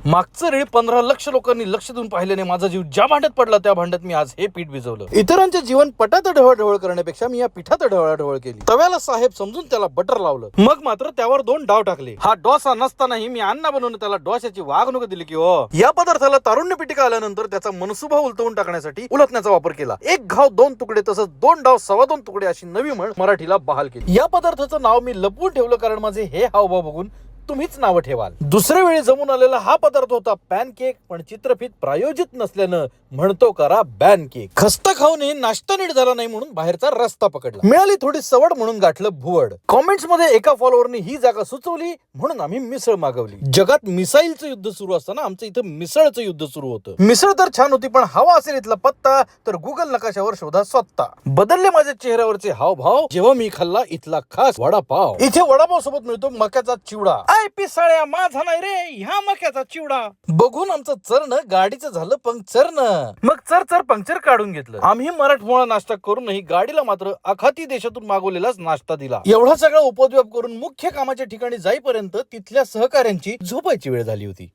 मागचं रीळ 15 लक्ष लोकांनी लक्ष देऊन पाहिल्याने माझा जीव ज्या भांड्यात पडला त्या भांड्यात मी आज हे पीठ भिजवलं. इतरांचे जीवन पटात ढवळ करण्यापेक्षा मी या पिठात ढवळ केली. तव्याला साहेब समजून त्याला बटर लावलं. मग मात्र त्यावर 2 डाव टाकले. हा डोसा नसतानाही मी अण्णा बनवून त्याला डोशाची वागणूक दिली की हो. या पदार्थाला तारुण्य पिटिका आल्यानंतर त्याचा मनसुबा उलटवून टाकण्यासाठी उलटण्याचा वापर केला. 1 घाव 2 तुकडे तसंच 2 डाव 2.25 तुकडे अशी नवी म्हण मराठीला बहाल केली. या पदार्थाचं नाव मी लपवून ठेवलं कारण माझे हे हावभाव बघून तुम्हीच नाव ठेवाल. दुसऱ्या वेळी जमून आलेला हा पदार्थ होता पॅनकेक, पण चित्रफित प्रायोजित नसल्यानं म्हणतो करा बॅनकेक. खस्ता खाऊनही नाश्ता नीट झाला नाही म्हणून बाहेरचा रस्ता पकडला. मिळाली थोडी सवड म्हणून गाठलं भुवड. कॉमेंट्स मध्ये एका फॉलोअरने ही जागा सुचवली म्हणून आम्ही मिसळ मागवली. जगात मिसाईलचं युद्ध सुरू असताना आमचं इथं मिसळचं युद्ध सुरू होतं. मिसळ तर छान होती पण हवा असेल इथला पत्ता तर गुगल नकाशावर शोधा स्वतः. बदलले माझ्या चेहऱ्यावरचे हावभाव जेव्हा मी खाल्ला इथला खास वडापाव. इथे वडापाव सोबत मिळतो मक्याचा चिवडा. पिसाळ्या माझा नाही रे ह्या मक्याचा चिवडा. बघून आमचं चरण गाडीचं झालं पंक्चरनं. मग चर पंक्चर काढून घेतलं. आम्ही मराठमोळा नाश्ता करूनही गाडीला मात्र आखाती देशातून मागवलेलाच नाश्ता दिला. एवढा सगळा उपद्व्याप करून मुख्य कामाच्या ठिकाणी जाईपर्यंत तिथल्या सहकाऱ्यांची झोपायची वेळ झाली होती.